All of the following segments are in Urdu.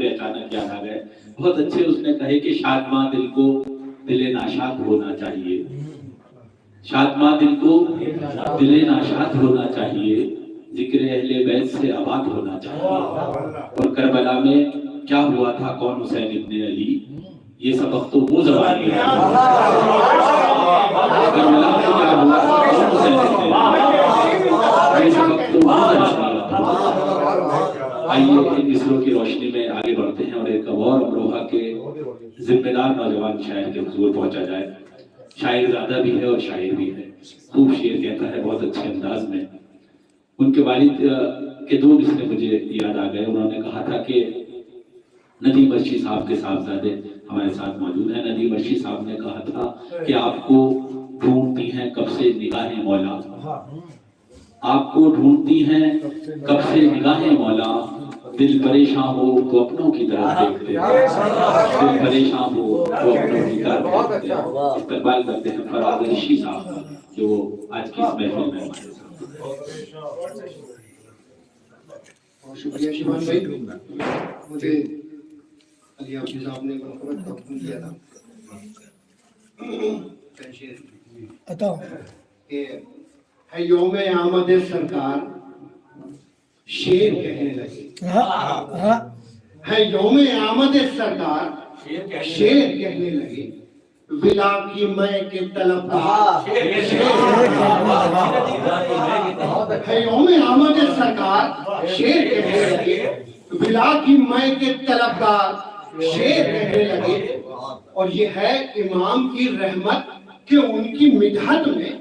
میرے اچانک یاد آ گئے، بہت اچھے اس نے کہے کہ شادماں دل کو دل ناشاد ہونا چاہیے، شادماں دل کو دل ناشاد ہونا چاہیے، ذکر اہل بیت سے آباد ہونا چاہیے۔ اور کربلا میں کیا ہوا تھا، کون حسین ابن علی، یہ سبق تو وہ زبان میں ہے۔ کربلا میں کیا ہوا تھا، کون حسین ابن علی، یہ سبق تو وہ زبان میں ہے۔ آئیے ان مصروں کی روشنی میں آگے بڑھتے ہیں اور ایک اور امروہہ کے ذمہ دار نوجوان شاعر کے حضور پہنچا جائے۔ شاعر زیادہ بھی ہے اور شاعر بھی ہے، خوب شعر کہتا ہے بہت اچھے انداز میں۔ ان کے والد کے دو مصرے مجھے یاد آ گئے، انہوں نے کہا تھا کہ ندیم ارشی صاحب کے صاحبزادے ہمارے ساتھ موجود ہیں۔ ندیم ارشی صاحب نے کہا تھا کہ آپ کو ڈھونڈتی ہیں کب سے نگاہیں مولا، آپ کو ڈھونڈتی ہیں کب سے نگاہیں مولا، دل پریشان ہو تو اپنوں کی طرف دیکھتے ہیں، دل پریشان ہو تو اپنوں کی طرف دیکھتے ہیں۔ استقبال کرتے ہیں فراز ارشی صاحب جو آج کی اس محفل میں ہمارے ساتھ۔ بہت شکریہ شیوان بھائی، مجھے علی حافظ صاحب نے مرحبت کا حکم دیا تھا کہ ہے یوم آمد سرکار شیر کہنے لگے، ہے یوم آمد سرکار شیر کہنے لگے، ولا کی میں کے طلبگار ہے یوم آمد سرکار شیر کہنے لگے، ولا کی میں کے طلبگار شیر کہنے لگے۔ اور یہ ہے امام کی رحمت کہ ان کی مدحت میں،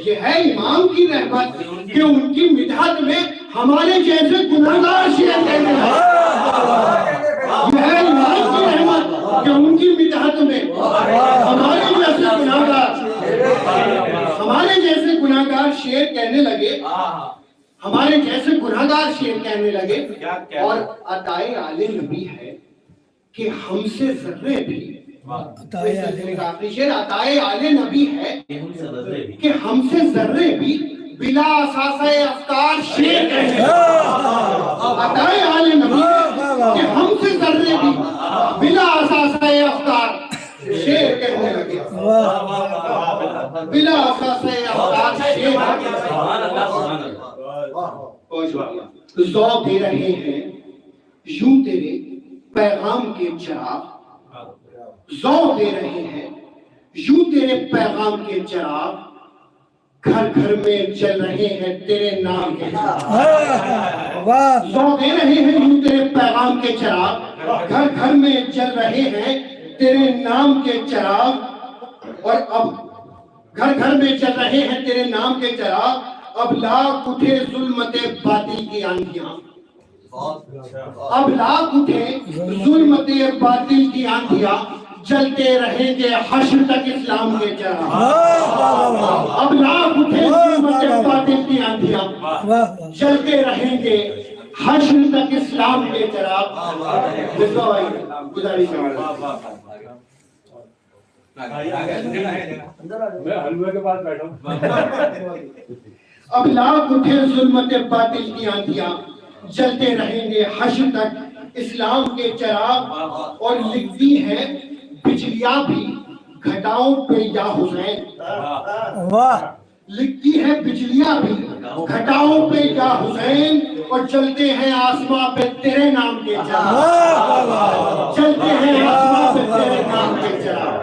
یہ ہے امام کی رحمت کہ ان کی مدحت میں ہمارے جیسے گناہگار شیر کہنے لگے۔ یہ ہے امام کی رحمت کہ ان کی مدحت میں ہمارے جیسے گناہگار شیر کہنے لگے، ہمارے جیسے گناہگار شیر کہنے لگے۔ اور عطائے آل نبی ہے کہ ہم سے ذرے بھی، آخری شیر عطائے آل نبی ہے کہ ہم سے ذرے بھی بلا اساسہ افکار شیر کہنے لگے۔ عطائے آل نبی ہے کہ ہم سے ذرے بھی بلا اساسہ افکار شیر کہنے لگے، بلا اساسہ افکار شیر کہنے لگے۔ ذوق دے رہے ہیں یوں تیرے پیغام کے چراغ، ذوق دے رہے ہیں یوں تیرے پیغام کے چراغ، گھر گھر میں جل رہے ہیں تیرے نام کے چراغ۔ ذوق دے رہے ہیں یوں تیرے پیغام کے چراغ، گھر گھر میں جل رہے ہیں تیرے نام کے چراغ۔ اور اب گھر گھر میں جل رہے ہیں تیرے نام کے چراغ، اب لاکھ اٹھے ظلمت باطل کی آندھیاں، اب لاکھ اٹھے ظلمت باطل کی آندھیاں، جلتے رہیں گے حشر تک اسلام کے چراغ۔ اب لاکھ اٹھے ظلمت باطل کی آندھیاں، جلتے رہیں گے حشر تک اسلام کے چراغ۔ گزارش ہے اب لاکھ اٹھے ظلمت باطل کی آندھیاں، جلتے رہیں گے حشر تک اسلام کے چراغ۔ اور لکھتی ہے بجلیاں بھی گھٹاؤں پہ یا حسین، لکھتی ہے بجلیاں بھی گھٹاؤں پہ یا حسین، اور چلتے ہیں آسماں پہ تیرے نام کے چراغ، چلتے ہیں آسماں پہ تیرے نام کے چراغ۔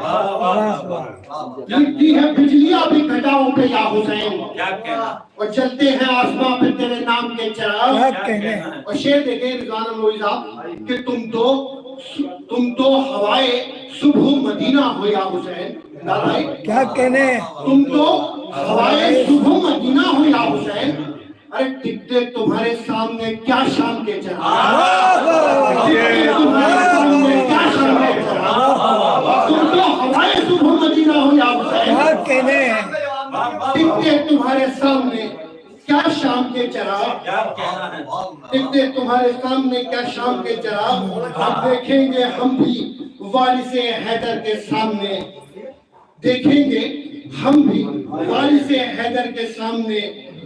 لکھتی ہے بجلیاں بھی گھٹاؤں پہ یا حسین، اور چلتے ہیں آسماں پہ تیرے نام کے چراغ۔ اور شعر دیکھیں رضوان امروہی صاحب کہ تم تو ہوائے صبح مدینہ ہو یا حسین، کیا کہنے، تم تو ہوائے صبح مدینہ ہو یا حسین، ارے ٹکتے تمہارے سامنے کیا شام کے چراغ، ٹکتے تمہارے سامنے کیا شام کے چراغ، تم تو ہوائے صبح مدینہ ہو یا حسین، کیا کہنے، ٹکتے تمہارے سامنے کیا شام کے چراغ، ٹکتے تمہارے سامنے کیا شام کے چراغ۔ اب دیکھیں گے ہم بھی وارث حیدر کے سامنے، دیکھیں گے ہم بھی وارث حیدر کے سامنے